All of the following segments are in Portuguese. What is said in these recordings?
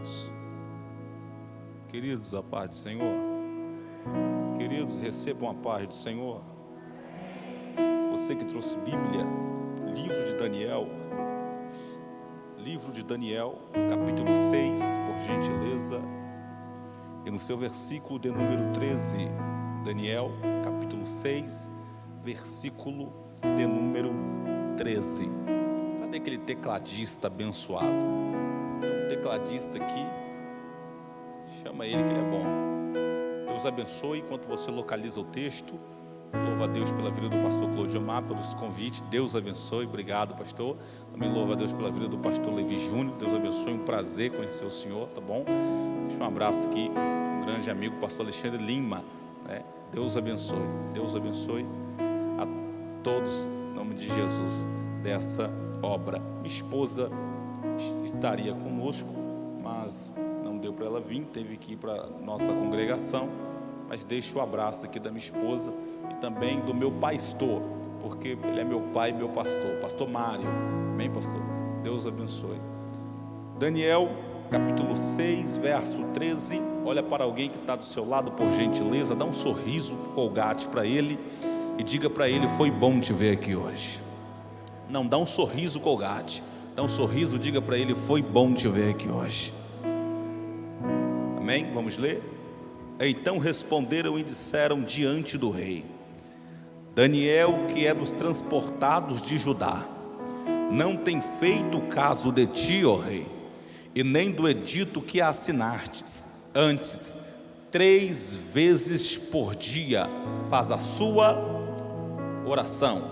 todos. Queridos, a paz do Senhor. Queridos, recebam a paz do Senhor. Você que trouxe Bíblia, livro de Daniel, capítulo 6, por gentileza, e no seu versículo de número 13, Daniel, capítulo 6, versículo de número 13. Cadê aquele tecladista abençoado? Tem um tecladista aqui, chama ele que ele é bom. Deus abençoe. Enquanto você localiza o texto, louva a Deus pela vida do pastor Clodiomar, pelos convites. Deus abençoe, obrigado, pastor. Também louva a Deus pela vida do pastor Levi Júnior. Deus abençoe, um prazer conhecer o senhor, tá bom? Deixa um abraço aqui, um grande amigo, pastor Alexandre Lima, né? Deus abençoe a todos, em nome de Jesus, dessa obra. Minha esposa estaria conosco, mas não deu para ela vir, teve que ir para nossa congregação. Mas deixo o abraço aqui da minha esposa e também do meu pastor, porque ele é meu pai e meu pastor, pastor Mário. Amém, pastor? Deus abençoe. Daniel, capítulo 6, verso 13. Olha para alguém que está do seu lado, por gentileza, dá um sorriso colgate para ele e diga para ele: foi bom te ver aqui hoje. Não, dá um sorriso colgate, dá um sorriso, diga para ele: foi bom te ver aqui hoje. Amém? Vamos ler? Então responderam e disseram diante do rei: Daniel, que é dos transportados de Judá, não tem feito caso de ti, ó rei, e nem do edito que assinastes. Antes, 3 vezes por dia faz a sua oração,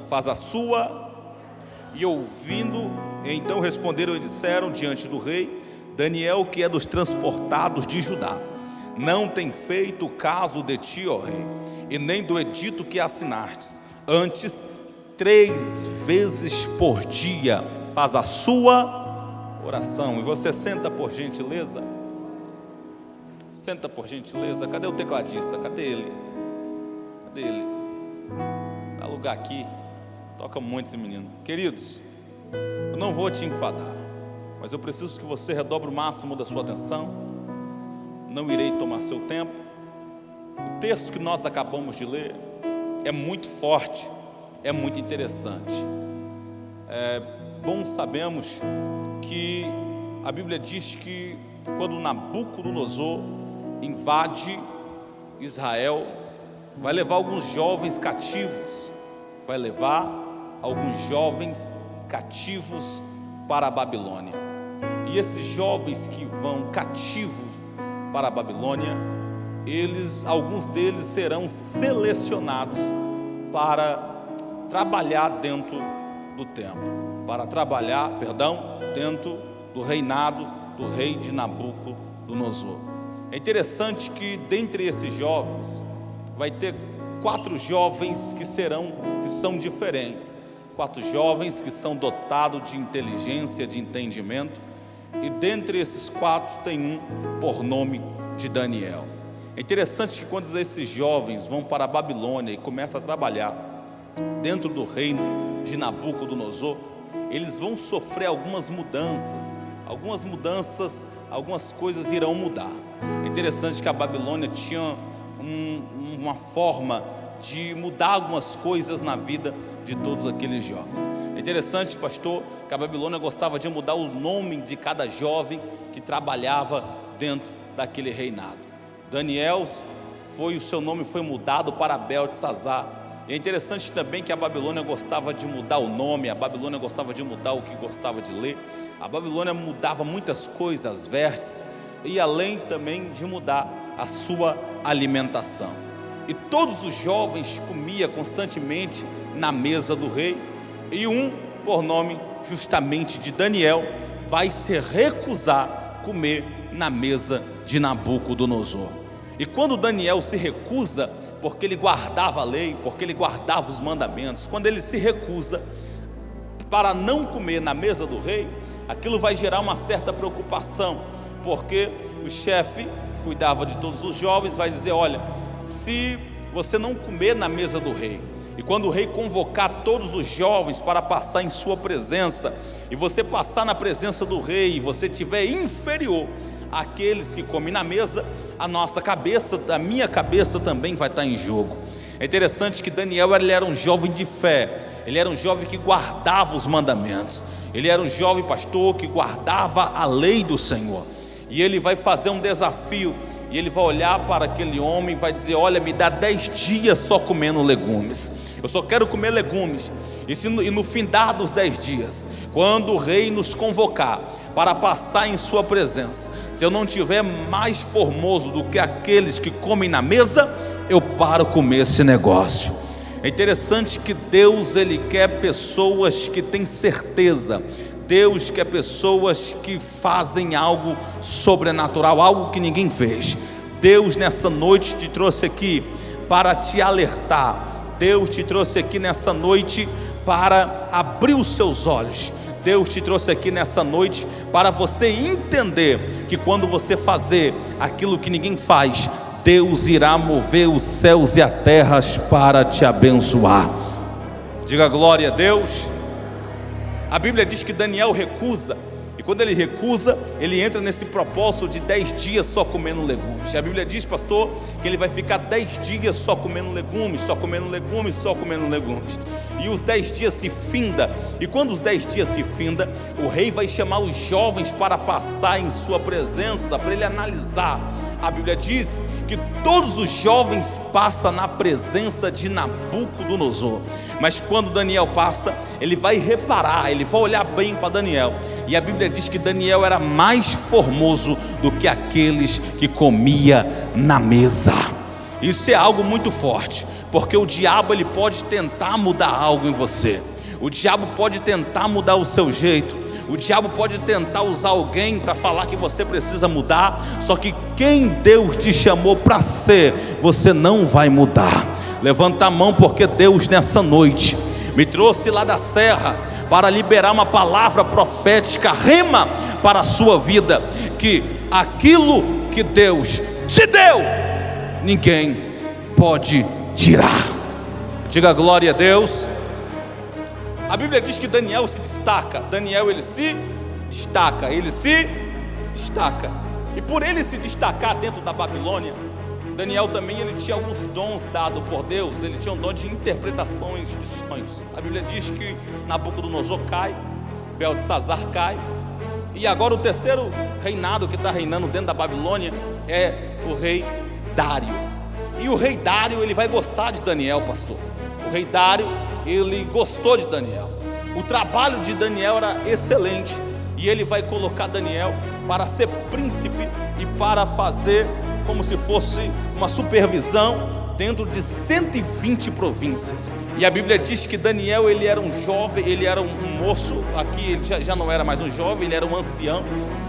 e ouvindo, então responderam e disseram diante do rei: Daniel, que é dos transportados de Judá, não tem feito caso de ti, ó rei, e nem do edito que assinastes. Antes, 3 vezes por dia faz a sua oração. E você senta, por gentileza. Senta, por gentileza. Cadê o tecladista? Cadê ele? Dá lugar aqui. Toca muito esse menino. Queridos, eu não vou te enfadar, mas eu preciso que você redobre o máximo da sua atenção. Não irei tomar seu tempo. O texto que nós acabamos de ler é muito forte, é muito interessante. Sabemos que a Bíblia diz que quando Nabucodonosor invade Israel, vai levar alguns jovens cativos, para a Babilônia. E esses jovens que vão cativos para a Babilônia, alguns deles serão selecionados para trabalhar dentro do templo, dentro do reinado do rei de Nabucodonosor. É interessante que dentre esses jovens vai ter 4 jovens que são diferentes, 4 jovens que são dotados de inteligência, de entendimento. E dentre esses 4 tem um por nome de Daniel. É interessante que quando esses jovens vão para a Babilônia e começam a trabalhar dentro do reino de Nabucodonosor, eles vão sofrer algumas mudanças, algumas coisas irão mudar. É interessante que a Babilônia tinha uma forma de mudar algumas coisas na vida de todos aqueles jovens. É interessante, pastor, que a Babilônia gostava de mudar o nome de cada jovem que trabalhava dentro daquele reinado. Daniel, o seu nome foi mudado para Beltesazar. E é interessante também que a Babilônia gostava de mudar o nome, a Babilônia gostava de mudar o que gostava de ler, a Babilônia mudava muitas coisas, as vestes, e além também de mudar a sua alimentação. E todos os jovens comiam constantemente na mesa do rei, e um, por nome justamente de Daniel, vai se recusar a comer na mesa de Nabucodonosor. E quando Daniel se recusa, porque ele guardava a lei, porque ele guardava os mandamentos, quando ele se recusa para não comer na mesa do rei, aquilo vai gerar uma certa preocupação, porque o chefe que cuidava de todos os jovens vai dizer: olha, se você não comer na mesa do rei, e quando o rei convocar todos os jovens para passar em sua presença, e você passar na presença do rei, e você estiver inferior aqueles que comem na mesa, a nossa cabeça, a minha cabeça também vai estar em jogo. É interessante que Daniel, ele era um jovem de fé, ele era um jovem que guardava os mandamentos, ele era um jovem pastor que guardava a lei do Senhor, e ele vai fazer um desafio, e ele vai olhar para aquele homem e vai dizer: olha, me dá 10 dias só comendo legumes, eu só quero comer legumes, e no findar dos 10 dias, quando o rei nos convocar para passar em sua presença, se eu não tiver mais formoso do que aqueles que comem na mesa, eu paro comer esse negócio. É interessante que Deus, ele quer pessoas que têm certeza. Deus quer pessoas que fazem algo sobrenatural, algo que ninguém fez. Deus nessa noite te trouxe aqui para te alertar. Deus te trouxe aqui nessa noite para abrir os seus olhos. Deus te trouxe aqui nessa noite para você entender que quando você fazer aquilo que ninguém faz, Deus irá mover os céus e a terra para te abençoar. Diga glória a Deus. A Bíblia diz que Daniel recusa, e quando ele recusa, ele entra nesse propósito de 10 dias só comendo legumes. A Bíblia diz, pastor, que ele vai ficar 10 dias só comendo legumes, só comendo legumes, só comendo legumes. E os 10 dias se finda, e quando os 10 dias se finda, o rei vai chamar os jovens para passar em sua presença, para ele analisar. A Bíblia diz que todos os jovens passam na presença de Nabucodonosor, mas quando Daniel passa, ele vai reparar, ele vai olhar bem para Daniel, e a Bíblia diz que Daniel era mais formoso do que aqueles que comia na mesa. Isso é algo muito forte, porque o diabo, ele pode tentar mudar algo em você, o diabo pode tentar mudar o seu jeito, o diabo pode tentar usar alguém para falar que você precisa mudar, só que quem Deus te chamou para ser, você não vai mudar. Levanta a mão, porque Deus nessa noite me trouxe lá da serra para liberar uma palavra profética, rema para a sua vida, que aquilo que Deus te deu, ninguém pode tirar. Diga glória a Deus. A Bíblia diz que Daniel se destaca. Daniel, ele se destaca. E por ele se destacar dentro da Babilônia, Daniel também, ele tinha alguns dons dados por Deus. Ele tinha um dom de interpretações de sonhos. A Bíblia diz que Nabucodonosor cai, Beltesazar cai, e agora o terceiro reinado que está reinando dentro da Babilônia é o rei Dário. E o rei Dário, ele vai gostar de Daniel, pastor. O rei Dário, ele gostou de Daniel. O trabalho de Daniel era excelente, e ele vai colocar Daniel para ser príncipe e para fazer como se fosse uma supervisão dentro de 120 províncias. E a Bíblia diz que Daniel, ele era um jovem, ele era um moço, aqui ele já não era mais um jovem, ele era um ancião,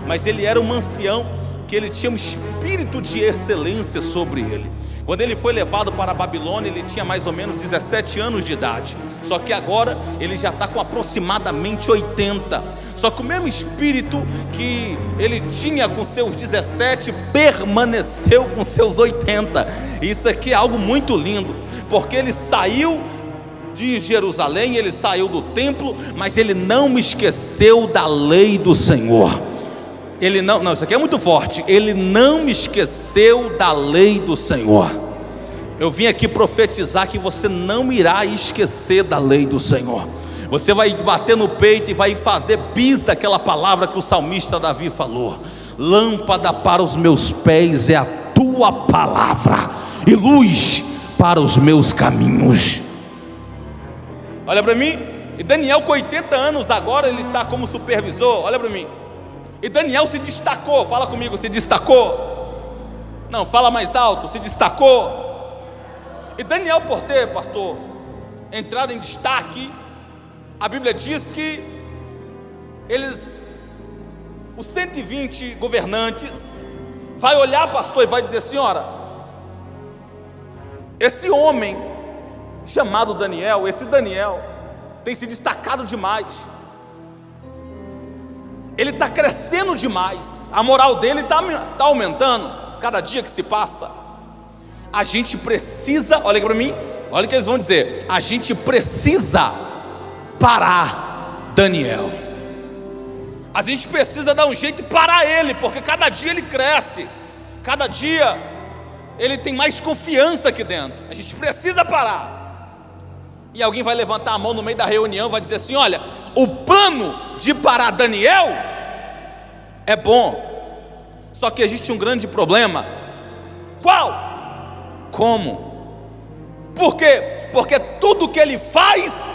mas ele era um ancião que ele tinha um espírito de excelência sobre ele. Quando ele foi levado para a Babilônia, ele tinha mais ou menos 17 anos de idade, só que agora ele já está com aproximadamente 80, só que o mesmo espírito que ele tinha com seus 17, permaneceu com seus 80, isso aqui é algo muito lindo, porque ele saiu de Jerusalém, ele saiu do templo, mas ele não esqueceu da lei do Senhor. Ele não, isso aqui é muito forte. Ele não esqueceu da lei do Senhor. Eu vim aqui profetizar que você não irá esquecer da lei do Senhor. Você vai bater no peito e vai fazer bis daquela palavra que o salmista Davi falou: lâmpada para os meus pés é a tua palavra, e luz para os meus caminhos. Olha para mim. E Daniel, com 80 anos agora, ele está como supervisor. Olha para mim. E Daniel se destacou. Fala comigo, se destacou. Não, fala mais alto, se destacou. E Daniel, por ter, pastor, entrado em destaque, a Bíblia diz que os 120 governantes, vai olhar, pastor, e vai dizer: senhora, esse homem chamado Daniel, esse Daniel tem se destacado demais, ele está crescendo demais, a moral dele está aumentando cada dia que se passa. A gente precisa, olha aqui para mim, olha o que eles vão dizer: a gente precisa parar Daniel. A gente precisa dar um jeito de parar ele, porque cada dia ele cresce, cada dia ele tem mais confiança aqui dentro. A gente precisa parar. E alguém vai levantar a mão no meio da reunião, vai dizer assim: olha, o plano de parar Daniel é bom, só que existe um grande problema. Qual? Como? Por quê? Porque tudo que ele faz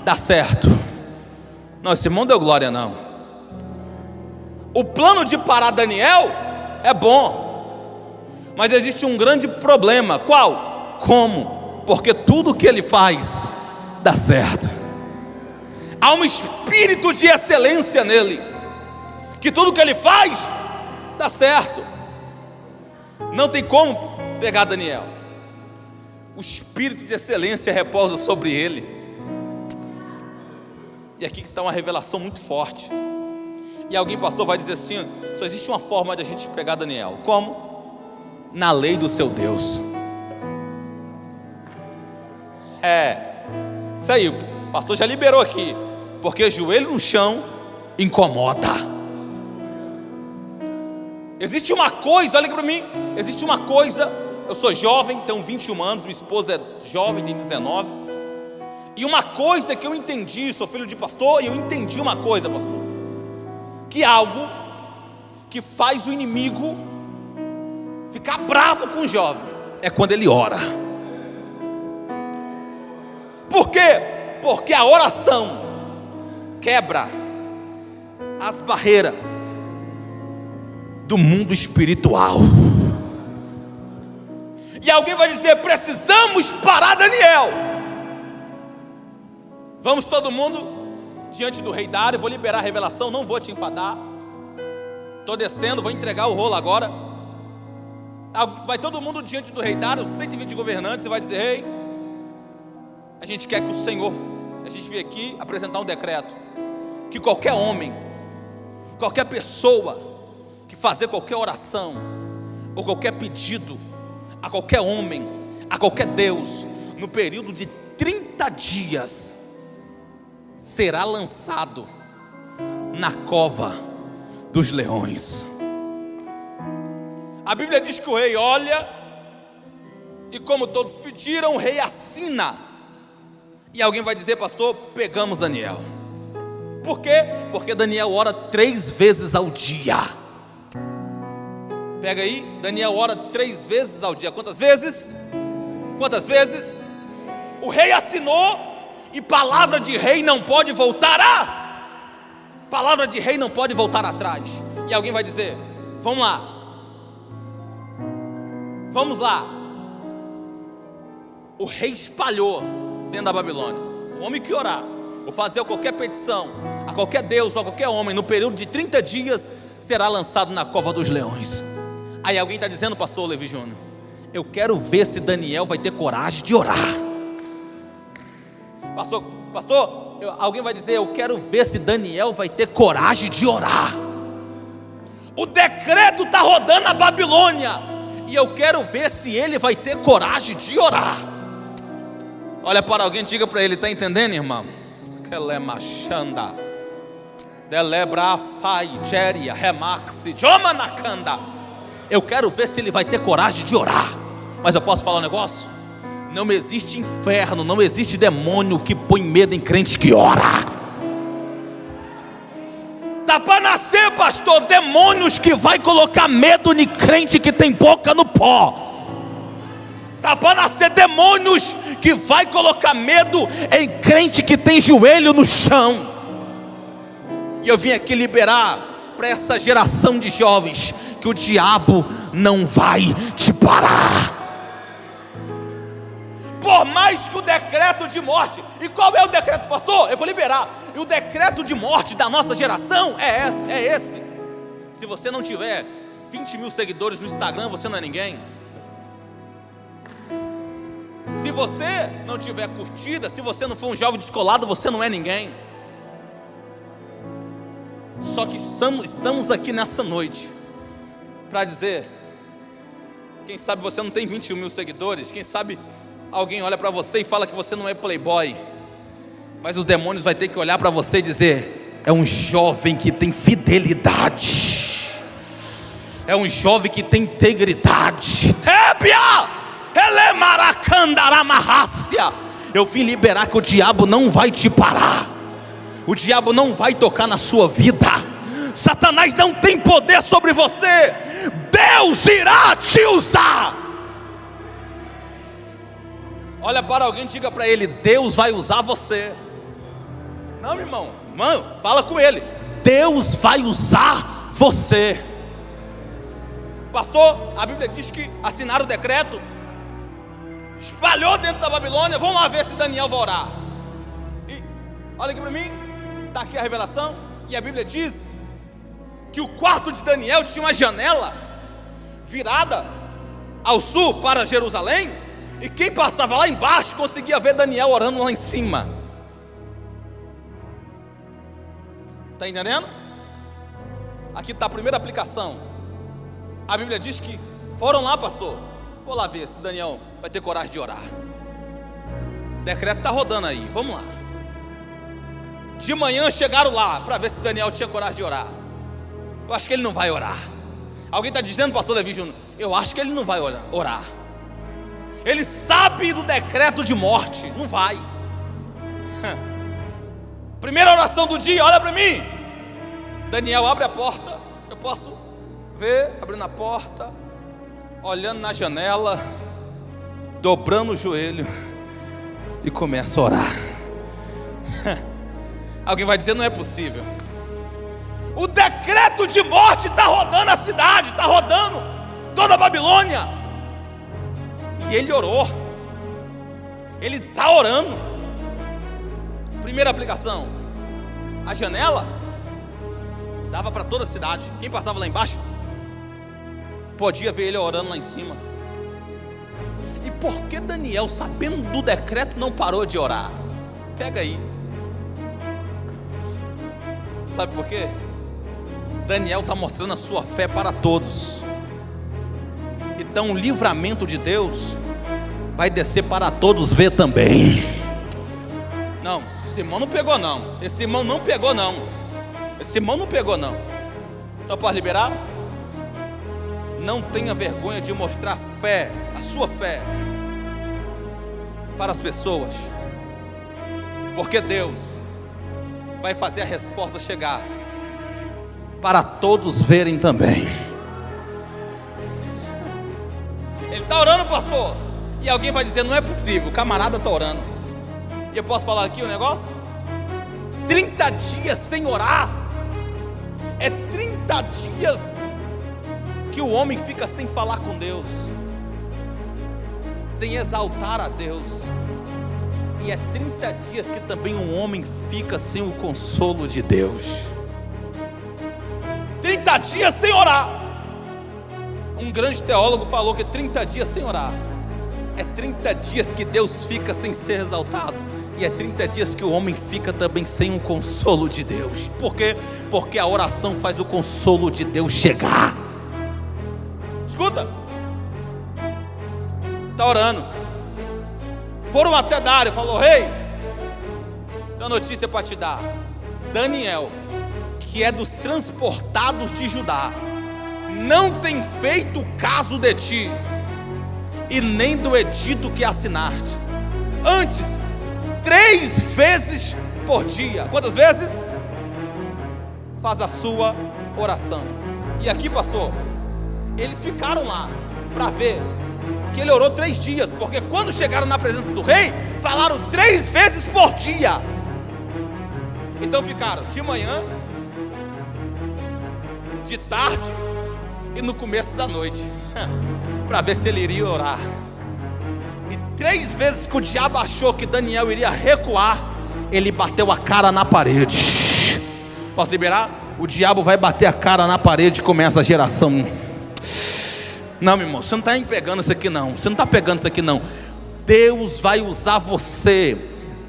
dá certo. Não, esse irmão deu glória não. O plano de parar Daniel é bom, mas existe um grande problema. Qual? Como? Porque tudo que ele faz dá certo. Há um espírito de excelência nele, que tudo que ele faz dá certo. Não tem como pegar Daniel. O espírito de excelência repousa sobre ele. E aqui está uma revelação muito forte. E alguém, pastor, vai dizer assim: só existe uma forma de a gente pegar Daniel. Como? Na lei do seu Deus. Isso aí, o pastor já liberou aqui. Porque joelho no chão incomoda. Existe uma coisa, olha aqui para mim. Existe uma coisa. Eu sou jovem, tenho 21 anos. Minha esposa é jovem, tem 19. E uma coisa que eu entendi, sou filho de pastor, e eu entendi uma coisa, pastor, que algo que faz o inimigo ficar bravo com o jovem é quando ele ora. Por quê? Porque a oração quebra as barreiras do mundo espiritual. E alguém vai dizer: precisamos parar Daniel. Vamos todo mundo diante do rei Dário. Vou liberar a revelação, não vou te enfadar. Estou descendo, vou entregar o rolo agora. Vai todo mundo diante do rei Dário, 120 governantes, e vai dizer: rei, a gente quer que o Senhor, a gente veio aqui apresentar um decreto, que qualquer homem, qualquer pessoa que fazer qualquer oração, ou qualquer pedido, a qualquer homem, a qualquer Deus, no período de 30 dias, será lançado na cova dos leões. A Bíblia diz que o rei olha, e como todos pediram, o rei assina. E alguém vai dizer: pastor, pegamos Daniel. Por quê? Porque Daniel ora 3 vezes ao dia. Pega aí, Daniel ora 3 vezes ao dia. Quantas vezes? Quantas vezes? O rei assinou, e palavra de rei não pode voltar palavra de rei não pode voltar atrás. E alguém vai dizer: vamos lá, vamos lá. O rei espalhou dentro da Babilônia: o homem que orar, ou fazer qualquer petição a qualquer Deus ou a qualquer homem, no período de 30 dias, será lançado na cova dos leões. Aí alguém está dizendo: pastor Levi Júnior, eu quero ver se Daniel vai ter coragem de orar. Pastor, alguém vai dizer: eu quero ver se Daniel vai ter coragem de orar. O decreto está rodando na Babilônia, e eu quero ver se ele vai ter coragem de orar. Olha para alguém, diga para ele: está entendendo, irmão? Eu quero ver se ele vai ter coragem de orar. Mas eu posso falar um negócio? Não existe inferno, não existe demônio que põe medo em crente que ora. Tá para nascer, pastor, demônios que vai colocar medo em crente que tem boca no pó. Tá para nascer demônios que vai colocar medo em crente que tem joelho no chão. E eu vim aqui liberar para essa geração de jovens que o diabo não vai te parar. Por mais que o decreto de morte, e qual é o decreto, pastor? Eu vou liberar. E o decreto de morte da nossa geração é esse. Se você não tiver 20 mil seguidores no Instagram, você não é ninguém. Se você não tiver curtida, se você não for um jovem descolado, você não é ninguém. Só que estamos aqui nessa noite para dizer: quem sabe você não tem 21 mil seguidores, quem sabe alguém olha para você e fala que você não é playboy, mas os demônios vai ter que olhar para você e dizer: é um jovem que tem fidelidade, é um jovem que tem integridade. Eu vim liberar que o diabo não vai te parar, o diabo não vai tocar na sua vida, Satanás não tem poder sobre você, Deus irá te usar. Olha para alguém e diga para ele: Deus vai usar você. Não, irmão, fala com ele: Deus vai usar você. Pastor, a Bíblia diz que assinaram o decreto, espalhou dentro da Babilônia. Vamos lá ver se Daniel vai orar. E olha aqui para mim, está aqui a revelação. E a Bíblia diz que o quarto de Daniel tinha uma janela virada ao sul para Jerusalém, e quem passava lá embaixo conseguia ver Daniel orando lá em cima. Está entendendo? Aqui está a primeira aplicação. A Bíblia diz que foram lá, pastor, vou lá ver se Daniel vai ter coragem de orar. O decreto está rodando aí, vamos lá. De manhã chegaram lá para ver se Daniel tinha coragem de orar. Eu acho que ele não vai orar. Alguém está dizendo, pastor Levi Júnior, eu acho que ele não vai orar. Ele sabe do decreto de morte, não vai. Primeira oração do dia, olha para mim. Daniel abre a porta, eu posso ver, abrindo a porta, olhando na janela, dobrando o joelho e começa a orar. Alguém vai dizer, não é possível. O decreto de morte está rodando a cidade, está rodando toda a Babilônia. E ele orou. Ele está orando. Primeira aplicação: a janela dava para toda a cidade. Quem passava lá embaixo podia ver ele orando lá em cima. E por que Daniel, sabendo do decreto, não parou de orar? Pega aí. Sabe por quê? Daniel está mostrando a sua fé para todos. Então o livramento de Deus vai descer para todos ver também. Não, esse irmão não pegou não. Esse irmão não pegou não. Esse irmão não pegou não. Então pode liberar? Não tenha vergonha de mostrar fé, a sua fé, para as pessoas, porque Deus vai fazer a resposta chegar para todos verem também. Ele está orando, pastor, e alguém vai dizer, não é possível, o camarada está orando. E eu posso falar aqui um negócio? 30 dias sem orar, é 30 dias que o homem fica sem falar com Deus, sem exaltar a Deus. E é 30 dias que também um homem fica sem o consolo de Deus. 30 dias sem orar. Um grande teólogo falou que 30 dias sem orar é 30 dias que Deus fica sem ser exaltado, e é 30 dias que o homem fica também sem o consolo de Deus. Por quê? Porque a oração faz o consolo de Deus chegar. Escuta, está orando. Foram até Dário, falou, rei, tem uma notícia para te dar. Daniel, que é dos transportados de Judá, não tem feito caso de ti, e nem do edito que assinastes. Antes, 3 vezes por dia. Quantas vezes? Faz a sua oração. E aqui, pastor, eles ficaram lá para ver que ele orou 3 dias, porque quando chegaram na presença do rei, falaram 3 vezes por dia. Então ficaram de manhã, de tarde e no começo da noite, para ver se ele iria orar. E 3 vezes que o diabo achou que Daniel iria recuar, ele bateu a cara na parede. Posso liberar? O diabo vai bater a cara na parede e começa a geração. Não, meu irmão, você não está pegando isso aqui não. Você não está pegando isso aqui não. Deus vai usar você.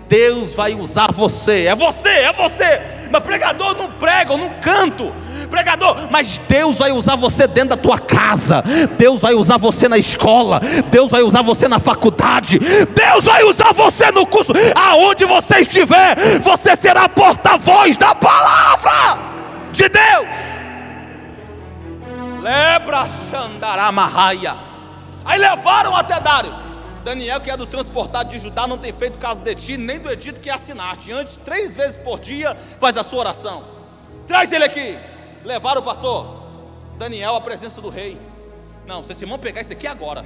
Deus vai usar você. É você, é você. Mas pregador, não prega, eu não canto. Pregador, mas Deus vai usar você dentro da tua casa. Deus vai usar você na escola. Deus vai usar você na faculdade. Deus vai usar você no curso. Aonde você estiver, você será porta-voz da palavra. Marraia. Aí levaram até Dário. Daniel, que é dos transportados de Judá, não tem feito caso de ti, nem do edito que assinaste. Antes, 3 vezes por dia, faz a sua oração. Traz ele aqui. Levaram o pastor Daniel à presença do rei. Não, vocês vão pegar isso aqui agora.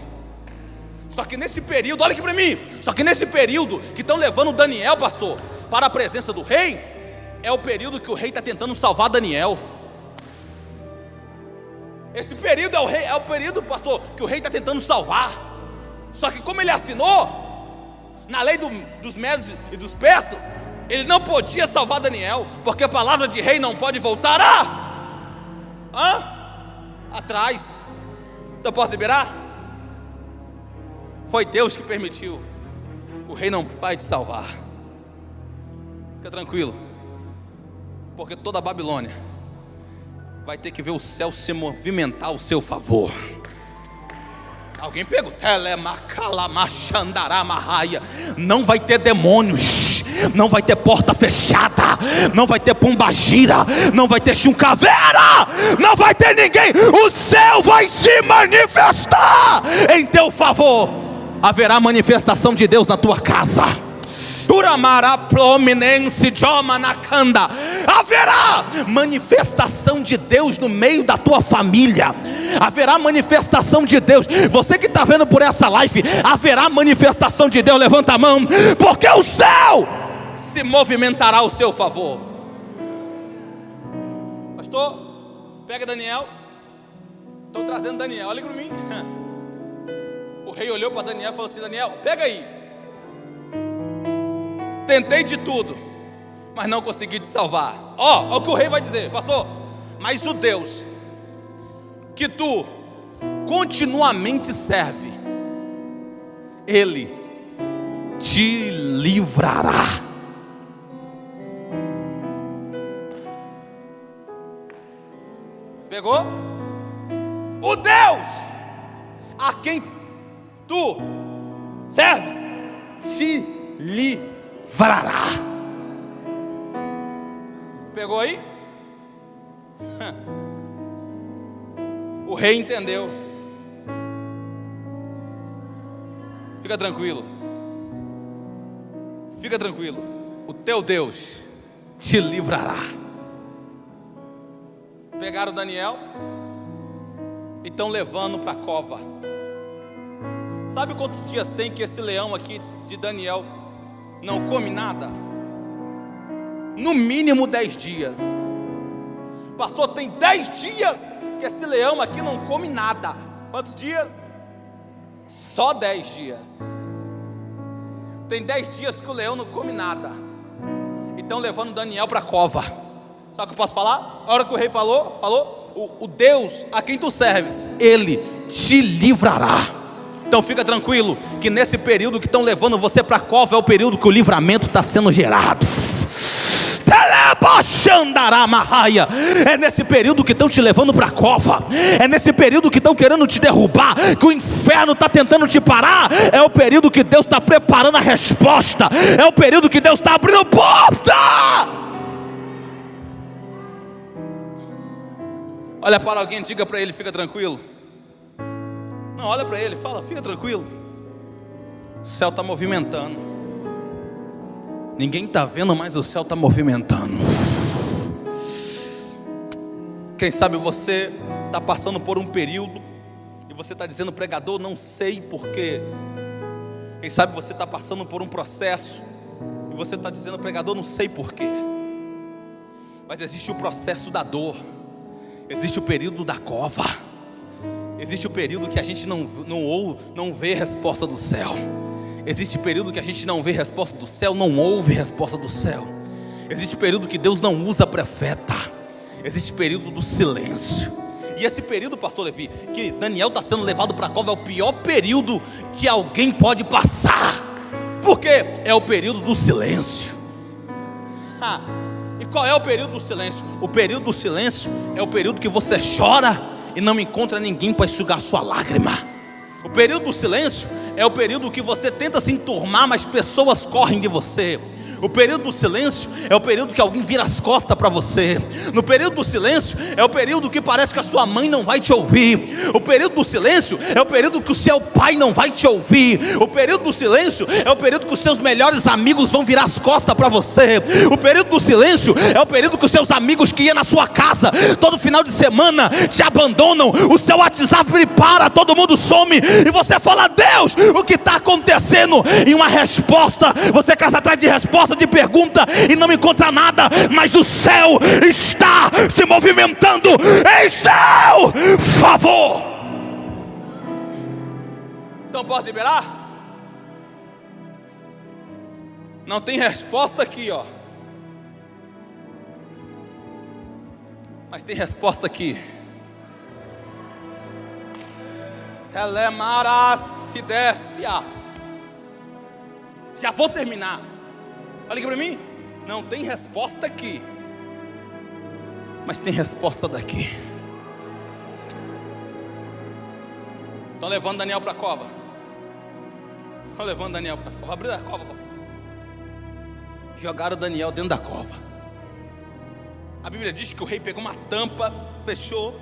Só que nesse período, olha aqui para mim. Só que nesse período que estão levando Daniel, pastor, para a presença do rei, é o período que o rei está tentando salvar Daniel. Esse período é o período, pastor, que o rei está tentando salvar. Só que como ele assinou na lei dos medos e dos persas, ele não podia salvar Daniel, porque a palavra de rei não pode voltar atrás. Então posso liberar? Foi Deus que permitiu. O rei não vai te salvar. Fica tranquilo, porque toda a Babilônia vai ter que ver o céu se movimentar ao seu favor. Alguém pegou? Não vai ter demônios, não vai ter porta fechada, não vai ter pombagira, não vai ter chuncaveira, não vai ter ninguém. O céu vai se manifestar em teu favor. Haverá manifestação de Deus na tua casa. Haverá manifestação de Deus no meio da tua família. Haverá manifestação de Deus. Você que está vendo por essa live, haverá manifestação de Deus. Levanta a mão, porque o céu se movimentará ao seu favor. Pastor, pega Daniel. Estou trazendo Daniel, olha para mim. O rei olhou para Daniel e falou assim: Daniel, pega aí. Tentei de tudo, mas não consegui te salvar. Ó, o que o rei vai dizer, pastor. Mas o Deus que tu continuamente serve, Ele te livrará. Pegou? O Deus a quem tu serves te livrará. Pegou aí? O rei entendeu. Fica tranquilo. Fica tranquilo. O teu Deus te livrará. Pegaram Daniel e estão levando para a cova. Sabe quantos dias tem que esse leão aqui de Daniel não come nada? No mínimo 10 dias. Pastor, tem 10 dias que esse leão aqui não come nada. Quantos dias? Só 10 dias. Tem 10 dias que o leão não come nada. E estão levando Daniel para a cova. Sabe o que eu posso falar? A hora que o rei falou, o Deus a quem tu serves, Ele te livrará. Então fica tranquilo, que nesse período que estão levando você para a cova, é o período que o livramento está sendo gerado. É nesse período que estão te levando para a cova. É nesse período que estão querendo te derrubar, que o inferno está tentando te parar. É o período que Deus está preparando a resposta. É o período que Deus está abrindo porta. Olha para alguém e diga para ele: fica tranquilo. Não, olha para ele, fala: fica tranquilo. O céu está movimentando. Ninguém está vendo, mas o céu está movimentando. Quem sabe você está passando por um período e você está dizendo: pregador, não sei porquê. Quem sabe você está passando por um processo e você está dizendo: pregador, não sei porquê. Mas existe o processo da dor. Existe o período da cova. Existe o período que a gente não vê resposta do céu. Existe período que a gente não vê resposta do céu, não ouve resposta do céu. Existe período que Deus não usa profeta. Existe período do silêncio. E esse período, pastor Levi, que Daniel está sendo levado para a cova, é o pior período que alguém pode passar. Por quê? É o período do silêncio. E qual é o período do silêncio? O período do silêncio é o período que você chora e não encontra ninguém para enxugar sua lágrima. O período do silêncio é o período que você tenta se enturmar, mas pessoas correm de você. O período do silêncio é o período que alguém vira as costas para você. No período do silêncio é o período que parece que a sua mãe não vai te ouvir. O período do silêncio é o período que o seu pai não vai te ouvir. O período do silêncio é o período que os seus melhores amigos vão virar as costas para você. O período do silêncio é o período que os seus amigos que iam na sua casa todo final de semana te abandonam. O seu WhatsApp para, todo mundo some e você fala: Deus, o que está acontecendo? E uma resposta, você casa atrás de resposta, de pergunta, e não encontra nada, mas o céu está se movimentando em seu favor. Então posso liberar? Não tem resposta aqui, ó, mas tem resposta aqui. Telemaracidécia. Já vou terminar. Olha aqui para mim. Não tem resposta aqui, mas tem resposta daqui. Estão levando Daniel para a cova. Estão levando Daniel para a cova. Abriram a cova, pastor. Jogaram Daniel dentro da cova. A Bíblia diz que o rei pegou uma tampa, fechou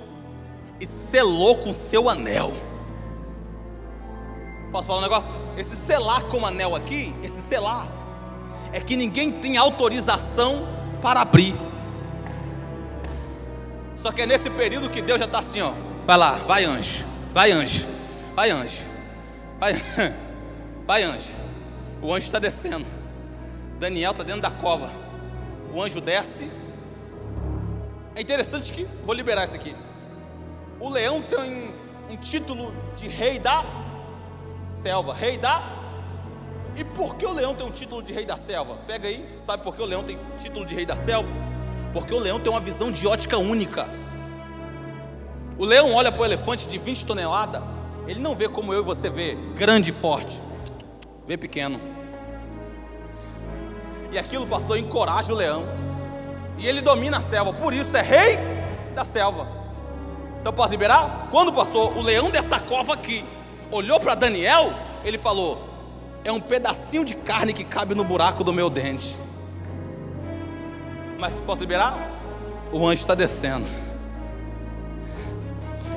e selou com seu anel. Posso falar um negócio? Esse selar com anel aqui, esse selar, é que ninguém tem autorização para abrir. Só que é nesse período que Deus já está assim, ó. Vai lá, vai anjo, vai anjo, vai anjo, vai anjo. O anjo está descendo. Daniel está dentro da cova. O anjo desce. É interessante que, vou liberar isso aqui. O leão tem um título de rei da selva, rei da. E por que o leão tem um título de rei da selva? Pega aí, sabe por que o leão tem título de rei da selva? Porque o leão tem uma visão de ótica única. O leão olha para o elefante de 20 toneladas, ele não vê como eu e você vê, grande e forte, vê pequeno. E aquilo, pastor, encoraja o leão. E ele domina a selva, por isso é rei da selva. Então posso liberar? Quando, pastor, o leão dessa cova aqui olhou para Daniel, ele falou: é um pedacinho de carne que cabe no buraco do meu dente. Mas posso liberar? O anjo está descendo.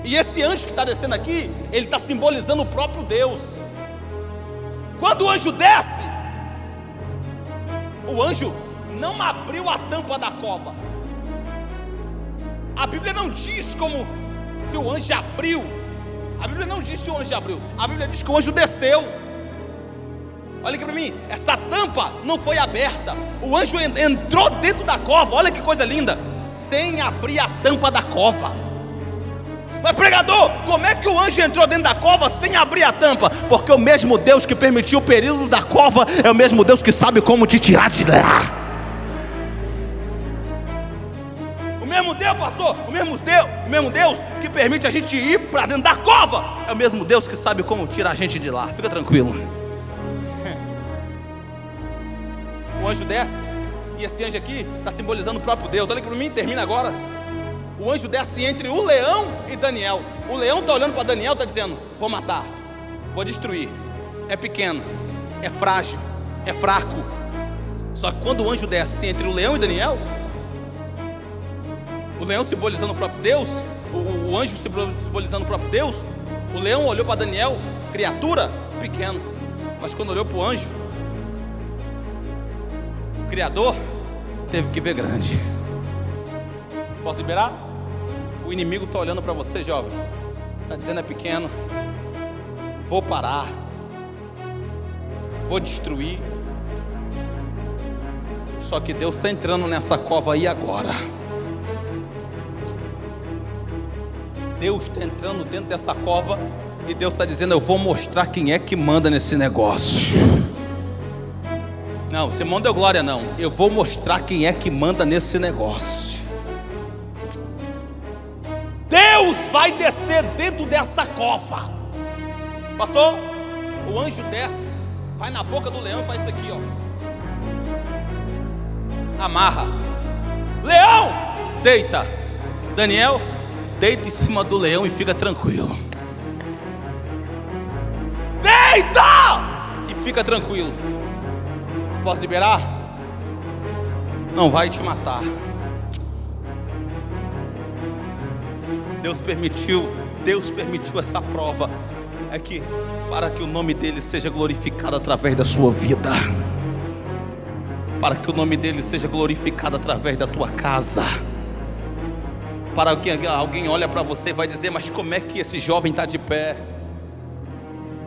E esse anjo que está descendo aqui, ele está simbolizando o próprio Deus. Quando o anjo desce, o anjo não abriu a tampa da cova. A Bíblia não diz como se o anjo abriu. A Bíblia não diz se o anjo abriu. A Bíblia diz que o anjo desceu. Olha aqui para mim, essa tampa não foi aberta. O anjo entrou dentro da cova. Olha que coisa linda, sem abrir a tampa da cova. Mas pregador, como é que o anjo entrou dentro da cova sem abrir a tampa? Porque o mesmo Deus que permitiu o período da cova é o mesmo Deus que sabe como te tirar de lá. O mesmo Deus, pastor, o mesmo Deus que permite a gente ir para dentro da cova é o mesmo Deus que sabe como tirar a gente de lá. Fica tranquilo. O anjo desce, e esse anjo aqui está simbolizando o próprio Deus. Olha aqui para mim, termina agora. O anjo desce entre o leão e Daniel. O leão está olhando para Daniel, está dizendo: vou matar, vou destruir. É pequeno, é frágil, é fraco. Só que quando o anjo desce entre o leão e Daniel, o leão simbolizando o próprio Deus, o anjo simbolizando o próprio Deus, o leão olhou para Daniel, criatura, pequeno. Mas quando olhou para o anjo, o Criador, teve que ver grande. Posso liberar? O inimigo está olhando para você, jovem, está dizendo: é pequeno, vou parar, vou destruir. Só que Deus está entrando nessa cova aí agora. Deus está entrando dentro dessa cova e Deus está dizendo: eu vou mostrar quem é que manda nesse negócio. Não, Simão deu glória não. Eu vou mostrar quem é que manda nesse negócio. Deus vai descer dentro dessa cova. Pastor, o anjo desce, vai na boca do leão e faz isso aqui, ó. Amarra. Leão, deita. Daniel, deita em cima do leão e fica tranquilo. Deita! E fica tranquilo. Posso liberar? não vai te matar. Deus permitiu essa prova, para que o nome dele seja glorificado através da sua vida, para que o nome dele seja glorificado através da tua casa, para que alguém olhe para você e vai dizer: mas como é que esse jovem está de pé?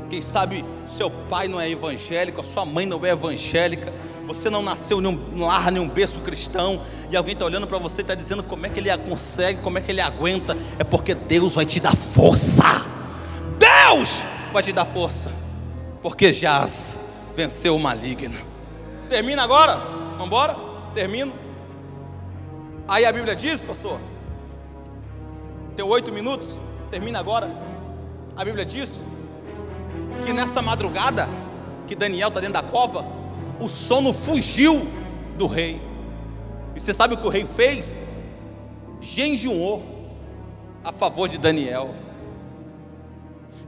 Quem sabe seu pai não é evangélico, a sua mãe não é evangélica, você não nasceu em um lar, em um berço cristão, e alguém está olhando para você e está dizendo: como é que ele consegue, como é que ele aguenta? É porque Deus vai te dar força. Deus vai te dar força, porque Jaz venceu o maligno. Termina agora? Vamos embora? Termino. Aí a Bíblia diz, pastor, tem 8 minutos, termina agora. A Bíblia diz que nessa madrugada que Daniel está dentro da cova, o sono fugiu do rei. E você sabe o que o rei fez? Jejuou a favor de Daniel.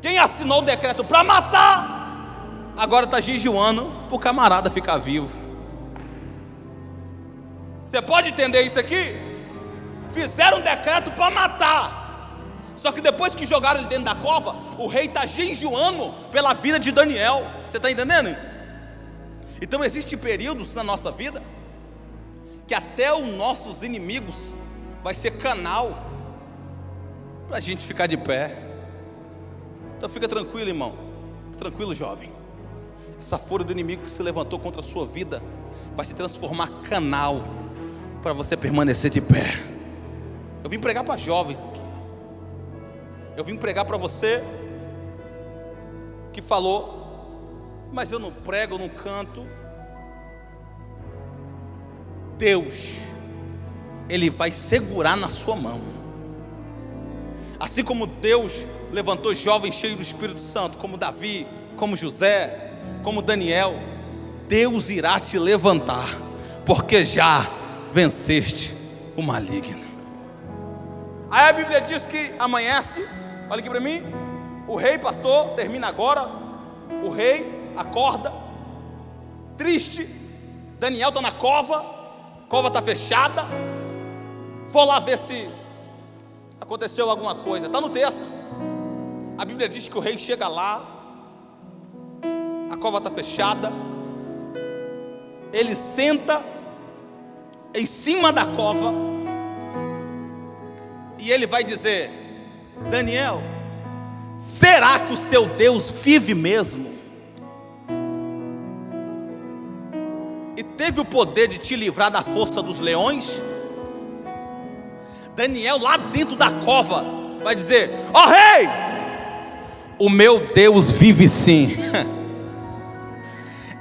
Quem assinou o decreto para matar, agora está jejuando para o camarada ficar vivo. Você pode entender isso aqui? Fizeram um decreto para matar, só que depois que jogaram ele dentro da cova, o rei está jejuando pela vida de Daniel. Você está entendendo? Então existem períodos na nossa vida que até os nossos inimigos vai ser canal para a gente ficar de pé. Então fica tranquilo, irmão, fica tranquilo, jovem. Essa fúria do inimigo que se levantou contra a sua vida vai se transformar canal para você permanecer de pé. Eu vim pregar para jovens aqui. Eu vim pregar para você que falou: mas eu não prego, eu não canto. Deus, Ele vai segurar na sua mão. Assim como Deus levantou jovens cheios do Espírito Santo, como Davi, como José, como Daniel, Deus irá te levantar, porque já venceste o maligno. Aí a Bíblia diz que amanhece. Olha aqui para mim. O rei, pastor, termina agora. O rei acorda triste. Daniel está na cova, a cova está fechada. Vou lá ver se aconteceu alguma coisa. Está no texto. A Bíblia diz que o rei chega lá, a cova está fechada. Ele senta em cima da cova e ele vai dizer: Daniel, será que o seu Deus vive mesmo? E teve o poder de te livrar da força dos leões? Daniel lá dentro da cova vai dizer: ó rei, o meu Deus vive sim.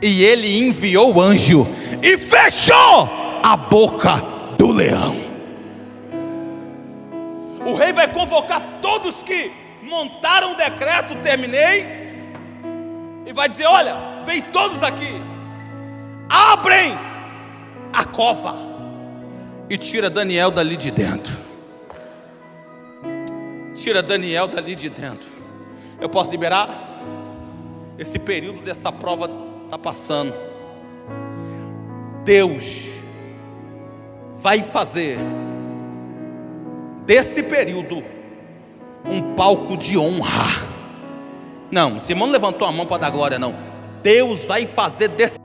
E ele enviou o anjo e fechou a boca do leão. O rei vai convocar todos que montaram o decreto, terminei, e vai dizer: olha, vem todos aqui, abrem a cova e tira Daniel dali de dentro. Tira Daniel dali de dentro. Eu posso liberar? Esse período dessa prova está passando. Deus vai fazer desse período um palco de honra. Não, Simão não levantou a mão para dar glória, não. Deus vai fazer desse